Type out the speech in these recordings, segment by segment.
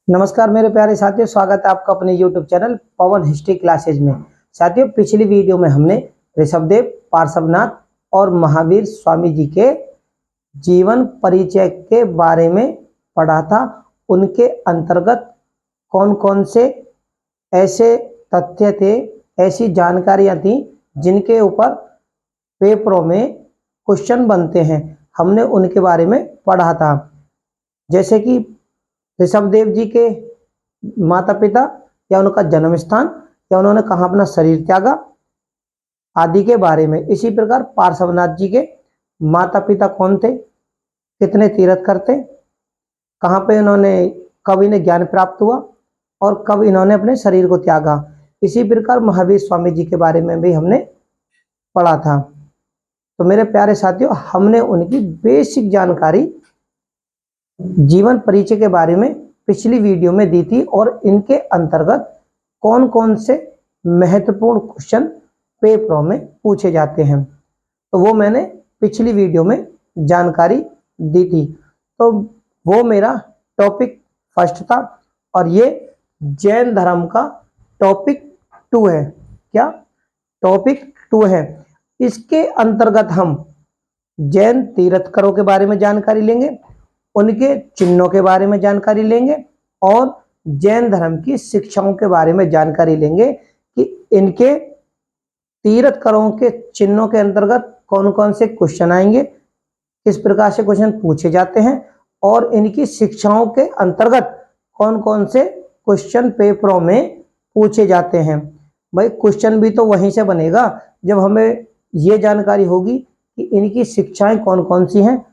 नमस्कार मेरे प्यारे साथियों, स्वागत है आपका अपने YouTube चैनल पवन हिस्ट्री क्लासेज में। साथियों, पिछली वीडियो में हमने ऋषभदेव, पार्श्वनाथ और महावीर स्वामी जी के जीवन परिचय के बारे में पढ़ा था। उनके अंतर्गत कौन कौन से ऐसे तथ्य थे, ऐसी जानकारियां थी जिनके ऊपर पेपरों में क्वेश्चन बनते हैं, हमने उनके बारे में पढ़ा था। जैसे कि ऋषभदेव जी के माता पिता या उनका जन्म स्थान या उन्होंने कहाँ अपना शरीर त्यागा आदि के बारे में। इसी प्रकार पार्श्वनाथ जी के माता पिता कौन थे, कितने तीर्थ करते, कहाँ पे इन्होंने, कब इन्हें ज्ञान प्राप्त हुआ और कब इन्होंने अपने शरीर को त्यागा। इसी प्रकार महावीर स्वामी जी के बारे में भी हमने पढ़ा था। तो मेरे प्यारे साथियों, हमने उनकी बेसिक जानकारी जीवन परिचय के बारे में पिछली वीडियो में दी थी और इनके अंतर्गत कौन कौन से महत्वपूर्ण क्वेश्चन पेपरों में पूछे जाते हैं, तो वो मैंने पिछली वीडियो में जानकारी दी थी। तो वो मेरा टॉपिक फर्स्ट था और ये जैन धर्म का टॉपिक 2 है। क्या टॉपिक 2 है? इसके अंतर्गत हम जैन तीर्थंकरों के बारे में जानकारी लेंगे, उनके चिन्हों के बारे में जानकारी लेंगे और जैन धर्म की शिक्षाओं के बारे में जानकारी लेंगे कि इनके तीर्थंकरों के चिन्हों के अंतर्गत कौन कौन से क्वेश्चन आएंगे, किस प्रकार से क्वेश्चन पूछे जाते हैं और इनकी शिक्षाओं के अंतर्गत कौन कौन से क्वेश्चन पेपरों में पूछे जाते हैं। भाई, क्वेश्चन भी तो वहीं से बनेगा जब हमें ये जानकारी होगी कि इनकी शिक्षाएं कौन कौन सी हैं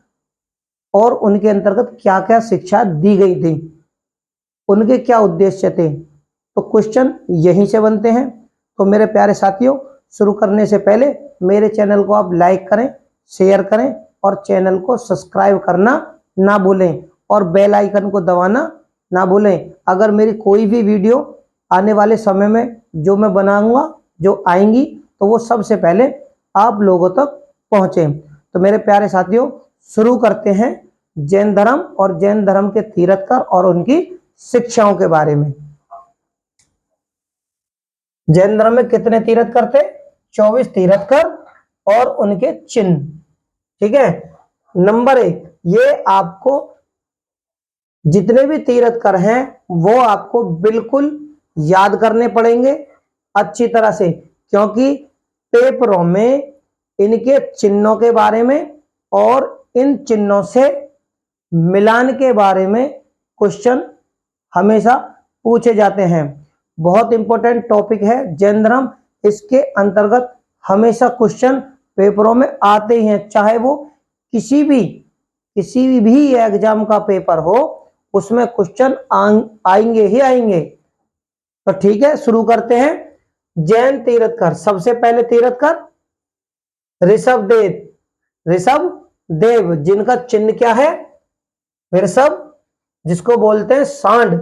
और उनके अंतर्गत क्या क्या शिक्षा दी गई थी, उनके क्या उद्देश्य थे। तो क्वेश्चन यहीं से बनते हैं। तो मेरे प्यारे साथियों, शुरू करने से पहले मेरे चैनल को आप लाइक करें, शेयर करें और चैनल को सब्सक्राइब करना ना भूलें और बेल आइकन को दबाना ना भूलें। अगर मेरी कोई भी वीडियो आने वाले समय में जो मैं बनाऊंगा, जो आएंगी, तो वो सबसे पहले आप लोगों तक पहुंचे। तो मेरे प्यारे साथियों, शुरू करते हैं जैन धर्म और जैन धर्म के तीर्थंकर और उनकी शिक्षाओं के बारे में। जैन धर्म में कितने तीर्थंकर थे? 24 तीर्थंकर और उनके चिन्ह। ठीक है। नंबर 1, ये आपको जितने भी तीर्थंकर हैं वो आपको बिल्कुल याद करने पड़ेंगे अच्छी तरह से, क्योंकि पेपरों में इनके चिन्हों के बारे में और इन चिन्हों से मिलान के बारे में क्वेश्चन हमेशा पूछे जाते हैं। बहुत इंपॉर्टेंट टॉपिक है जैन धर्म। इसके अंतर्गत हमेशा क्वेश्चन पेपरों में आते ही हैं, चाहे वो किसी भी एग्जाम का पेपर हो, उसमें क्वेश्चन आएंगे ही आएंगे। तो ठीक है, शुरू करते हैं। जैन तीर्थंकर, सबसे पहले तीर्थंकर ऋषभदेव, जिनका चिन्ह क्या है? ऋषभ, जिसको बोलते हैं सांड।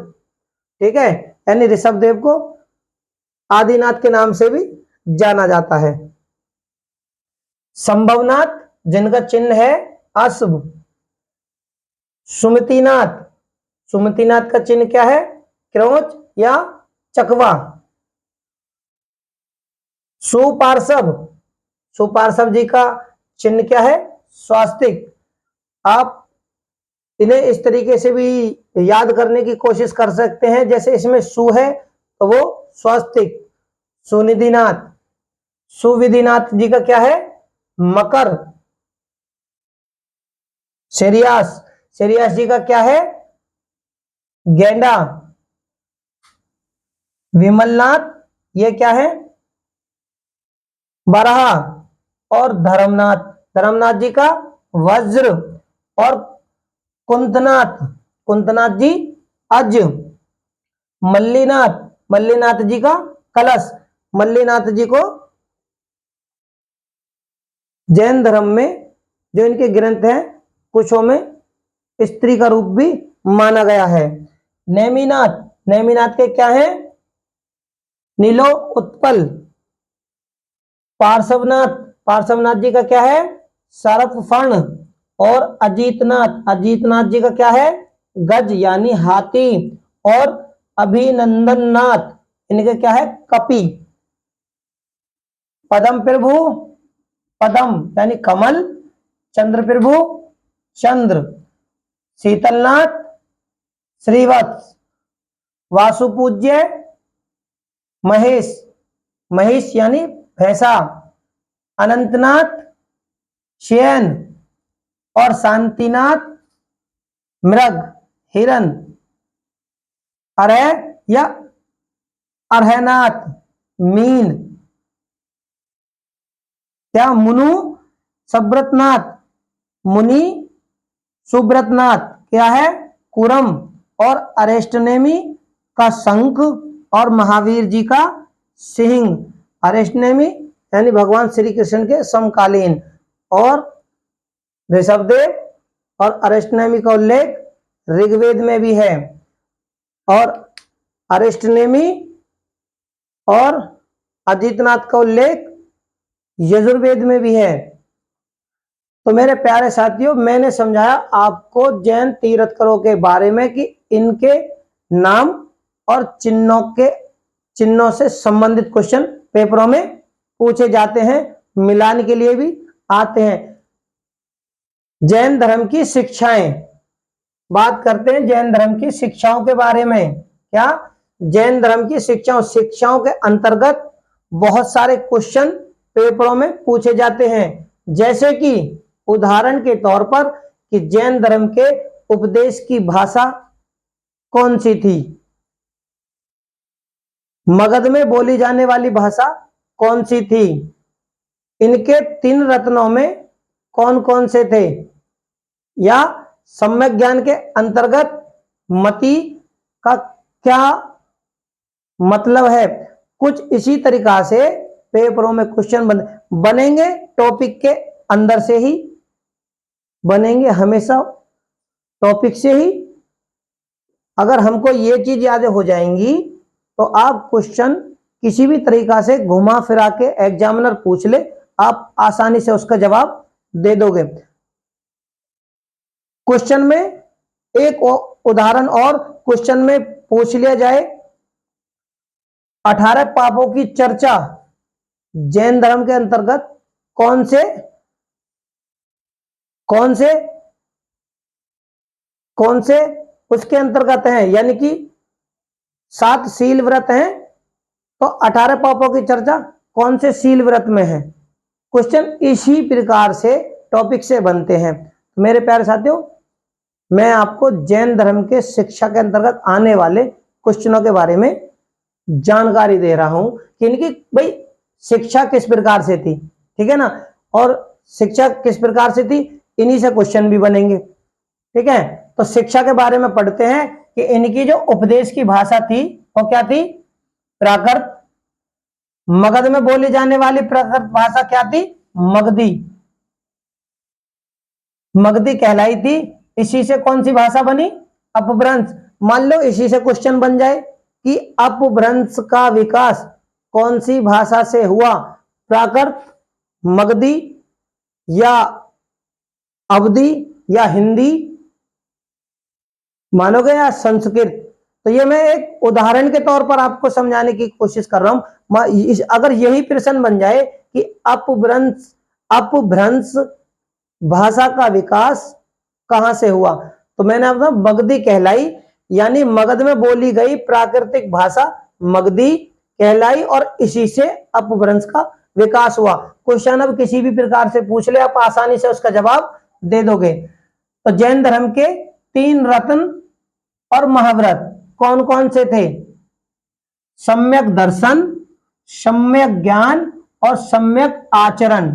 ठीक है, यानी ऋषभदेव को आदिनाथ के नाम से भी जाना जाता है। संभवनाथ, जिनका चिन्ह है अश्व। सुमतिनाथ का चिन्ह क्या है? क्रोच या चकवा। सुपार्श्व जी का चिन्ह क्या है? स्वास्तिक। आप इन्हें इस तरीके से भी याद करने की कोशिश कर सकते हैं, जैसे इसमें सु है तो वो स्वास्तिक। सुविधिनाथ जी का क्या है? मकर। शेरियास जी का क्या है? गेंडा। विमलनाथ, ये क्या है? बराह। और धर्मनाथ जी का वज्र। और कुंतनाथ जी अज। मल्लीनाथ जी का कलश। मल्लीनाथ जी को जैन धर्म में जो इनके ग्रंथ हैं कुछों में स्त्री का रूप भी माना गया है। नेमिनाथ के क्या है? नीलो उत्पल। पार्श्वनाथ जी का क्या है? सर्पफर्ण। और अजीतनाथ जी का क्या है? गज यानी हाथी। और अभिनंदन नाथ, इनके क्या है, कपि। पदम प्रभु, पदम यानी कमल, चंद्र प्रभु चंद्र, शीतलनाथ श्रीवत्स, वासुपूज्य महेश, महिष यानी भैंसा, अनंतनाथ शयन और शांतिनाथ मृग हिरन, अरय या अर्हनाथ मीन, क्या मुनु सुब्रतनाथ, मुनि सुब्रतनाथ क्या है, कुरम और अरेस्टनेमी का शंख और महावीर जी का सिंह। अरेस्टनेमी यानी भगवान श्री कृष्ण के समकालीन, और ऋषभदेव और अरेस्टनेमी का उल्लेख ऋग्वेद में भी है, और अरेस्टनेमी और अजितनाथ का उल्लेख यजुर्वेद में भी है। तो मेरे प्यारे साथियों, मैंने समझाया आपको जैन तीर्थंकरों के बारे में कि इनके नाम और चिन्हों से संबंधित क्वेश्चन पेपरों में पूछे जाते हैं, मिलान के लिए भी आते हैं। जैन धर्म की शिक्षाएं, बात करते हैं जैन धर्म की शिक्षाओं के बारे में। क्या जैन धर्म की शिक्षाओं के अंतर्गत बहुत सारे क्वेश्चन पेपरों में पूछे जाते हैं, जैसे कि उदाहरण के तौर पर कि जैन धर्म के उपदेश की भाषा कौन सी थी, मगध में बोली जाने वाली भाषा कौन सी थी, इनके 3 रत्नों में कौन कौन से थे, या सम्यक ज्ञान के अंतर्गत मति का क्या मतलब है। कुछ इसी तरीका से पेपरों में क्वेश्चन बनेंगे, टॉपिक के अंदर से ही बनेंगे, हमेशा टॉपिक से ही। अगर हमको ये चीज याद हो जाएंगी तो आप क्वेश्चन किसी भी तरीका से घुमा फिरा के एग्जामिनर पूछ ले, आप आसानी से उसका जवाब दे दोगे। क्वेश्चन में एक उदाहरण और क्वेश्चन में पूछ लिया जाए, 18 पापों की चर्चा जैन धर्म के अंतर्गत कौन से उसके अंतर्गत है, यानी कि 7 शील व्रत हैं, तो 18 पापों की चर्चा कौन से शील व्रत में है। क्वेश्चन इसी प्रकार से टॉपिक से बनते हैं। तो मेरे प्यारे साथियों, मैं आपको जैन धर्म के शिक्षा के अंतर्गत आने वाले क्वेश्चनों के बारे में जानकारी दे रहा हूं कि इनकी भाई शिक्षा किस प्रकार से थी, ठीक है ना, और शिक्षा किस प्रकार से थी, इन्हीं से क्वेश्चन भी बनेंगे, ठीक है। तो शिक्षा के बारे में पढ़ते हैं कि इनकी जो उपदेश की भाषा थी वो क्या थी, प्राकृत। मगध में बोली जाने वाली प्राकृत भाषा क्या थी, मगधी, मगधी कहलाई थी। इसी से कौन सी भाषा बनी, अपभ्रंश। मान लो इसी से क्वेश्चन बन जाए कि अपभ्रंश का विकास कौन सी भाषा से हुआ, प्राकृत, मगधी या अवधी या हिंदी मानोगे, या संस्कृत। तो ये मैं एक उदाहरण के तौर पर आपको समझाने की कोशिश कर रहा हूं। अगर यही प्रश्न बन जाए कि अपभ्रंश भाषा का विकास कहां से हुआ, तो मैंने आपको मगधी कहलाई, यानी मगध में बोली गई प्राकृतिक भाषा मगधी कहलाई, और इसी से अपभ्रंश का विकास हुआ। क्वेश्चन अब किसी भी प्रकार से पूछ ले, आप आसानी से उसका जवाब दे दोगे। तो जैन धर्म के 3 रत्न और महाव्रत कौन कौन से थे, सम्यक दर्शन, सम्यक ज्ञान और सम्यक आचरण।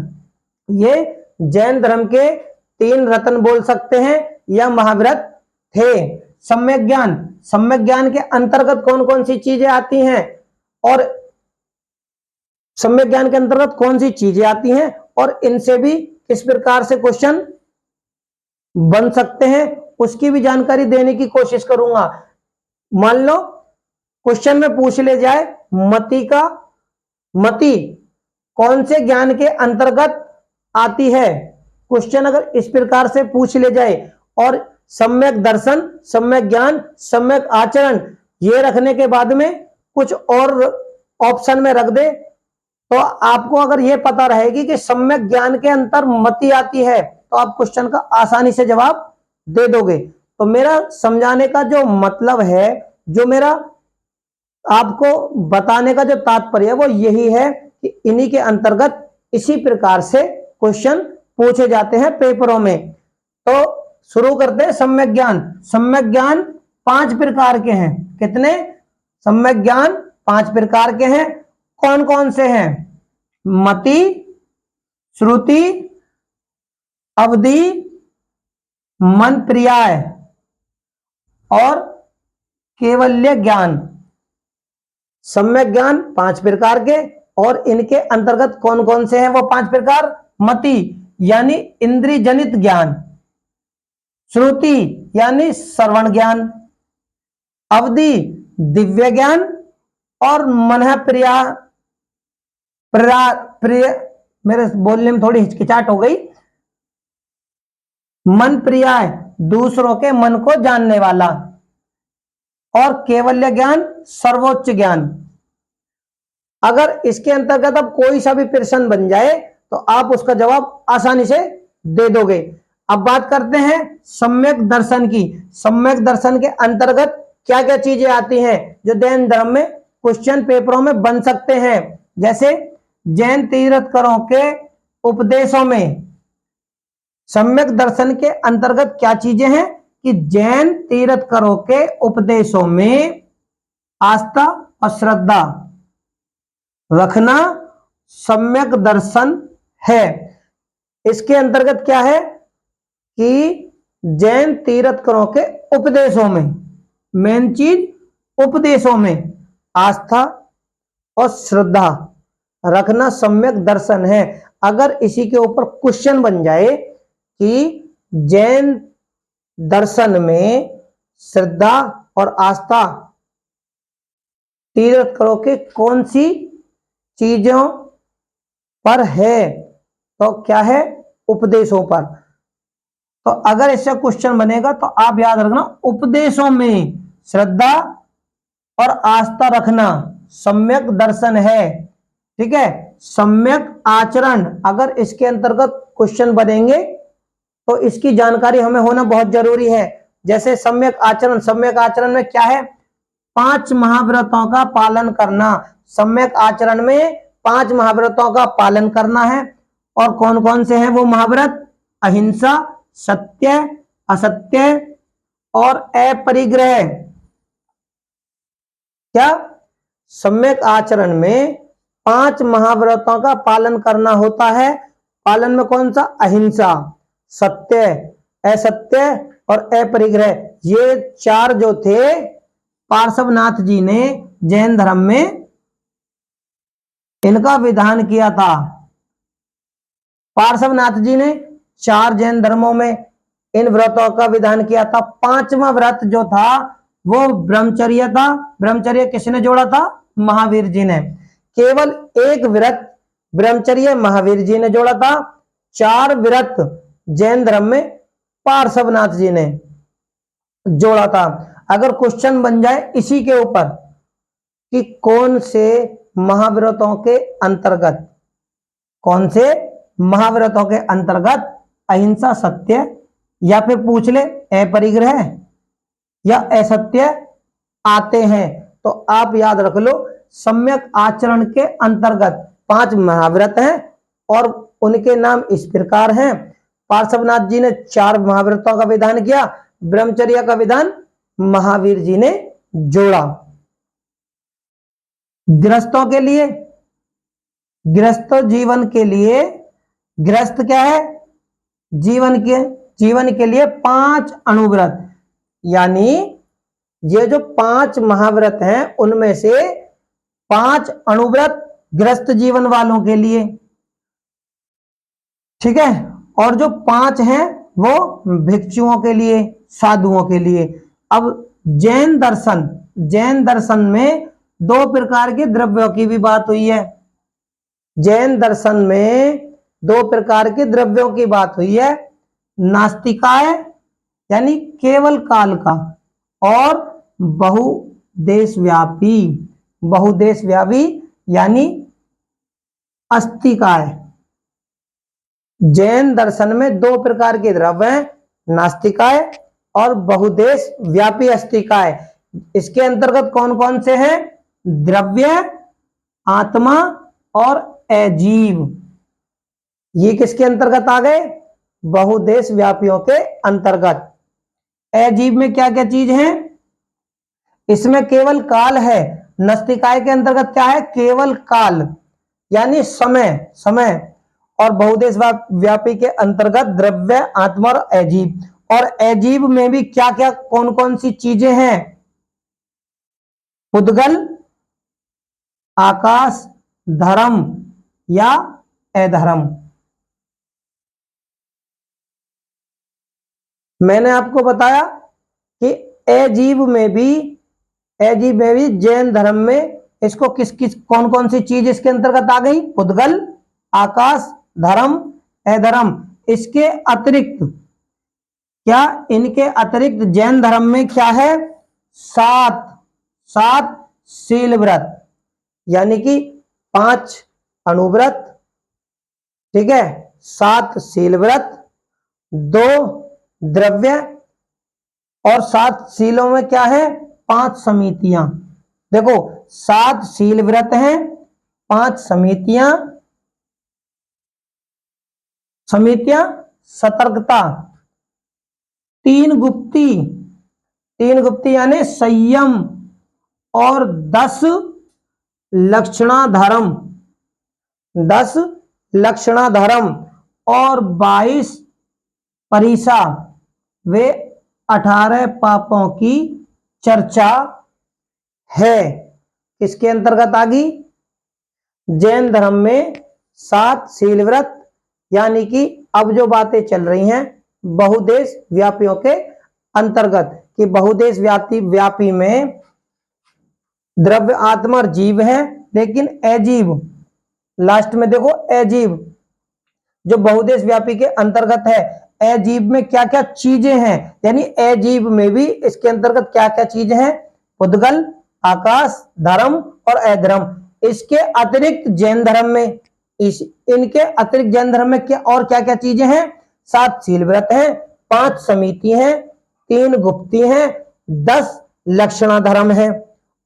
ये जैन धर्म के 3 रत्न बोल सकते हैं या महाव्रत थे। सम्यक ज्ञान के अंतर्गत कौन कौन सी चीजें आती हैं, और सम्यक ज्ञान के अंतर्गत कौन सी चीजें आती हैं और इनसे भी किस प्रकार से क्वेश्चन बन सकते हैं, उसकी भी जानकारी देने की कोशिश करूंगा। मान लो क्वेश्चन में पूछ ले जाए मति कौन से ज्ञान के अंतर्गत आती है, क्वेश्चन अगर इस प्रकार से पूछ ले जाए, और सम्यक दर्शन, सम्यक ज्ञान, सम्यक आचरण ये रखने के बाद में कुछ और ऑप्शन में रख दे, तो आपको अगर ये पता रहेगी कि सम्यक ज्ञान के अंतर मति आती है, तो आप क्वेश्चन का आसानी से जवाब दे दोगे। तो मेरा समझाने का जो मतलब है, जो मेरा आपको बताने का जो तात्पर्य है, वो यही है कि इन्हीं के अंतर्गत इसी प्रकार से क्वेश्चन पूछे जाते हैं पेपरों में। तो शुरू करते हैं सम्यक ज्ञान। सम्यक ज्ञान 5 प्रकार के हैं। कितने? सम्यक ज्ञान 5 प्रकार के हैं। कौन कौन से हैं? मति, श्रुति, अवधि, मन पर्याय और केवल्य ज्ञान। सम्यक ज्ञान 5 प्रकार के, और इनके अंतर्गत कौन कौन से हैं वो 5 प्रकार? मति यानी इंद्रिय जनित ज्ञान, श्रुति यानी श्रवण ज्ञान, अवधि दिव्य ज्ञान, और मन मेरे बोलने में थोड़ी हिचकिचाहट हो गई, मन पर्याय दूसरों के मन को जानने वाला, और केवल्य ज्ञान सर्वोच्च ज्ञान। अगर इसके अंतर्गत अब कोई सा भी प्रश्न बन जाए तो आप उसका जवाब आसानी से दे दोगे। अब बात करते हैं सम्यक दर्शन की। सम्यक दर्शन के अंतर्गत क्या क्या चीजें आती हैं जो जैन धर्म में क्वेश्चन पेपरों में बन सकते हैं? जैसे जैन तीर्थंकरों के उपदेशों में सम्यक दर्शन के अंतर्गत क्या चीजें हैं कि जैन तीर्थंकरों के उपदेशों में आस्था और श्रद्धा रखना सम्यक दर्शन है। इसके अंतर्गत क्या है कि जैन तीर्थंकरों के उपदेशों में, मेन चीज उपदेशों में आस्था और श्रद्धा रखना सम्यक दर्शन है। अगर इसी के ऊपर क्वेश्चन बन जाए कि जैन दर्शन में श्रद्धा और आस्था तीर्थंकरों के कौन सी चीजों पर है, तो क्या है? उपदेशों पर। तो अगर इससे क्वेश्चन बनेगा तो आप याद रखना, उपदेशों में श्रद्धा और आस्था रखना सम्यक दर्शन है। ठीक है। सम्यक आचरण, अगर इसके अंतर्गत क्वेश्चन बनेंगे तो इसकी जानकारी हमें होना बहुत जरूरी है। जैसे सम्यक आचरण, सम्यक आचरण में क्या है? 5 महाव्रतों का पालन करना। सम्यक आचरण में 5 महाव्रतों का पालन करना है। और कौन कौन से हैं वो महाव्रत? अहिंसा, सत्य, असत्य और अपरिग्रह। क्या? सम्यक आचरण में 5 महाव्रतों का पालन करना होता है। पालन में कौन सा? अहिंसा, सत्य, असत्य और अपरिग्रह। ये 4 जो थे पार्श्वनाथ जी ने जैन धर्म में इनका विधान किया था। पार्श्वनाथ जी ने 4 जैन धर्मों में इन व्रतों का विधान किया था। 5वां व्रत जो था वो ब्रह्मचर्य था। ब्रह्मचर्य किसने जोड़ा था? महावीर जी ने। केवल एक व्रत ब्रह्मचर्य महावीर जी ने जोड़ा था। 4 व्रत जैन धर्म में पार्श्वनाथ जी ने जोड़ा था। अगर क्वेश्चन बन जाए इसी के ऊपर कि कौन से महाव्रतों के अंतर्गत, कौन से महाव्रतों के अंतर्गत अहिंसा, सत्य या फिर पूछ ले अपरिग्रह या असत्य आते हैं, तो आप याद रख लो सम्यक आचरण के अंतर्गत 5 महाव्रत हैं और उनके नाम इस प्रकार हैं। पार्श्वनाथ जी ने 4 महाव्रतों का विधान किया। ब्रह्मचर्य का विधान महावीर जी ने जोड़ा। गृहस्थों के लिए, गृहस्थ जीवन के लिए, गृहस्थ क्या है? जीवन के लिए 5 अणुव्रत, यानी ये जो 5 महाव्रत हैं उनमें से 5 अणुव्रत गृहस्थ जीवन वालों के लिए। ठीक है। और जो 5 हैं वो भिक्षुओं के लिए, साधुओं के लिए। अब जैन दर्शन में 2 प्रकार के द्रव्यों की भी बात हुई है। जैन दर्शन में 2 प्रकार के द्रव्यों की बात हुई है। नास्तिकाय यानी केवल काल का, और देशव्यापी, बहुदेशव्यापी यानी अस्तिकाय। जैन दर्शन में दो प्रकार के द्रव्य हैं, नास्तिकाय और बहुदेश व्यापी अस्तिकाय। इसके अंतर्गत कौन कौन से हैं? द्रव्य, आत्मा और अजीव। ये किसके अंतर्गत आ गए? बहुदेश व्यापियों के अंतर्गत। अजीव में क्या क्या चीज है? इसमें केवल काल है। नास्तिकाय के अंतर्गत क्या है? केवल काल यानी समय, समय। और बहुदेश व्यापी के अंतर्गत द्रव्य, आत्मा और अजीव। और अजीव में भी क्या क्या कौन कौन सी चीजें हैं? पुद्गल, आकाश, धर्म या अधर्म। मैंने आपको बताया कि अजीव में भी जैन धर्म में इसको किस किस कौन कौन सी चीज इसके अंतर्गत आ गई? पुद्गल, आकाश, धर्म, अधर्म। इसके अतिरिक्त क्या, इनके अतिरिक्त जैन धर्म में क्या है? सात शील व्रत, यानी कि 5 अनुव्रत, ठीक है, 7 शील व्रत, 2 द्रव्य और 7 शीलों में क्या है? 5 समितियां। देखो 7 शील व्रत हैं, 5 समितियां, सतर्कता, 3 गुप्ती यानी संयम और 10 लक्षणाधर्म, 10 लक्षणाधर्म और 22 परिसा, वे 18 पापों की चर्चा है। किसके अंतर्गत आ गई? जैन धर्म में 7 शील व्रत, यानी कि अब जो बातें चल रही हैं बहुदेश व्यापियों के अंतर्गत, कि बहुदेश व्यापी में द्रव्य, आत्मा और जीव है, लेकिन अजीव, लास्ट में देखो अजीव जो बहुदेश व्यापी के अंतर्गत है, अजीव में क्या क्या चीजें हैं, यानी अजीव में भी इसके अंतर्गत क्या क्या चीजें हैं? पुद्गल, आकाश, धर्म और अधर्म। इसके अतिरिक्त जैन धर्म में, इनके अतिरिक्त जैन धर्म में क्या और क्या क्या चीजें हैं? 7 शील व्रत हैं, 5 समिति हैं, 3 गुप्ती हैं, 10 लक्षणाधर्म है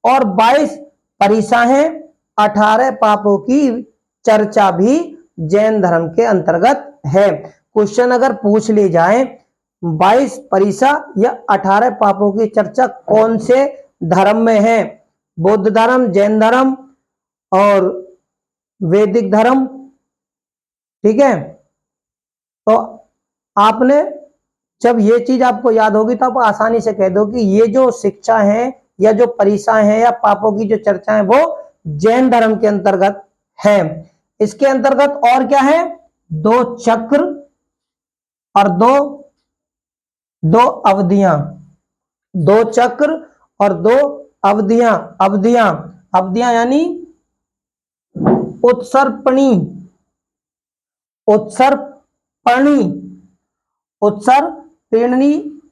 और 22 परिसा हैं। 18 पापों की चर्चा भी जैन धर्म के अंतर्गत है। क्वेश्चन अगर पूछ ली जाए 22 परिसा या 18 पापों की चर्चा कौन से धर्म में है? बौद्ध धर्म, जैन धर्म और वैदिक धर्म, ठीक है। तो आपने जब ये चीज आपको याद होगी तो आप आसानी से कह दो कि ये जो शिक्षा है या जो परिसाएं हैं या पापों की जो चर्चा है वो जैन धर्म के अंतर्गत है। इसके अंतर्गत और क्या है? 2 चक्र और 2 अवधियां, 2 चक्र और 2 अवधियां यानी उत्सर्पणी, उत्सर्पिणी।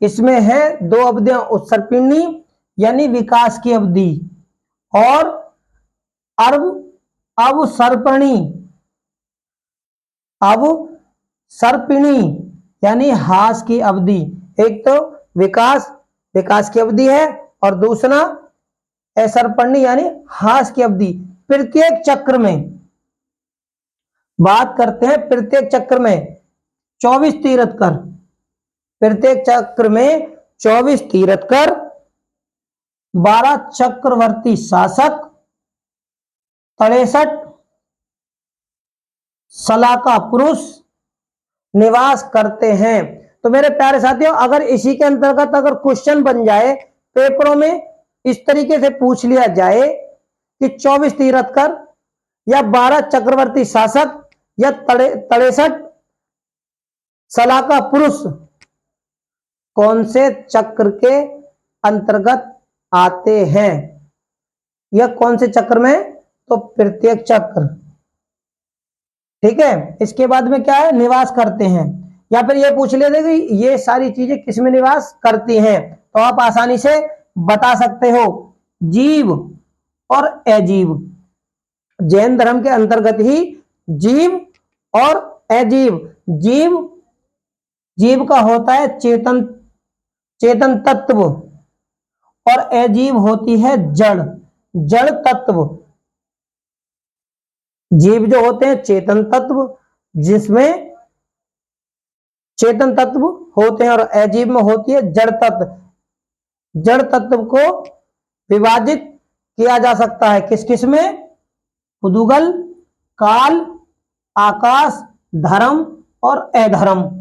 इसमें है 2 अवधियां, उत्सर्पिणी यानी विकास की अवधि और अवसर्पिणी यानी हास की अवधि। एक तो विकास की अवधि है और दूसरा असर्पणी यानी हास की अवधि। प्रत्येक चक्र में बात करते हैं, प्रत्येक चक्र में 24 तीर्थकर, प्रत्येक चक्र में 24 तीर्थकर, 12 चक्रवर्ती शासक, 63 सलाका पुरुष निवास करते हैं। तो मेरे प्यारे साथियों, अगर इसी के अंतर्गत अगर क्वेश्चन बन जाए पेपरों में, इस तरीके से पूछ लिया जाए कि 24 तीर्थकर या 12 चक्रवर्ती शासक या 63 सलाका पुरुष कौन से चक्र के अंतर्गत आते हैं, या कौन से चक्र में? तो प्रत्येक चक्र, ठीक है। इसके बाद में क्या है? निवास करते हैं। या फिर ये पूछ लेते कि ये सारी चीजें किस में निवास करती हैं, तो आप आसानी से बता सकते हो। जीव और अजीव। जैन धर्म के अंतर्गत ही जीव और अजीव। जीव जीव का होता है चेतन, चेतन तत्व, और अजीव होती है जड़, जड़ तत्व। जीव जो होते हैं चेतन तत्व, जिसमें चेतन तत्व होते हैं, और अजीव में होती है जड़ तत्व। जड़ तत्व को विभाजित किया जा सकता है किस किस में? पुद्गल, काल, आकाश, धर्म और अधर्म।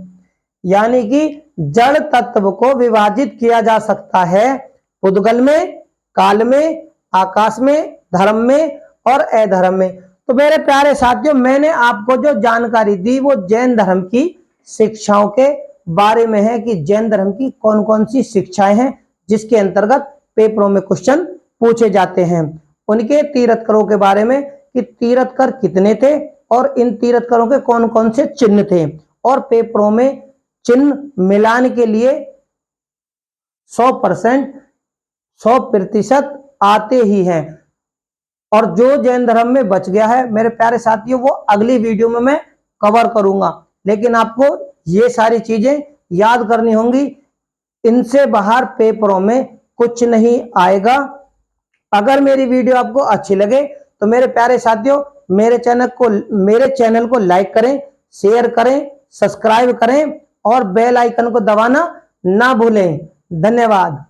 यानी कि जड़ तत्व को विभाजित किया जा सकता है पुद्गल में, काल में, आकाश में, धर्म में और अधर्म में। तो मेरे प्यारे साथियों, मैंने आपको जो जानकारी दी वो जैन धर्म की शिक्षाओं के बारे में है कि जैन धर्म की कौन कौन सी शिक्षाएं हैं जिसके अंतर्गत पेपरों में क्वेश्चन पूछे जाते हैं। उनके तीर्थंकरों के बारे में कि तीर्थंकर कितने थे और इन तीर्थंकरों के कौन कौन से चिन्ह थे, और पेपरों में चिन्ह मिलान के लिए 100% आते ही हैं। और जो जैन धर्म में बच गया है मेरे प्यारे साथियों, वो अगली वीडियो में मैं कवर करूंगा। लेकिन आपको ये सारी चीजें याद करनी होंगी, इनसे बाहर पेपरों में कुछ नहीं आएगा। अगर मेरी वीडियो आपको अच्छी लगे तो मेरे प्यारे साथियों मेरे चैनल को लाइक करें, शेयर करें, सब्सक्राइब करें और बेल आइकन को दबाना ना भूलें। धन्यवाद।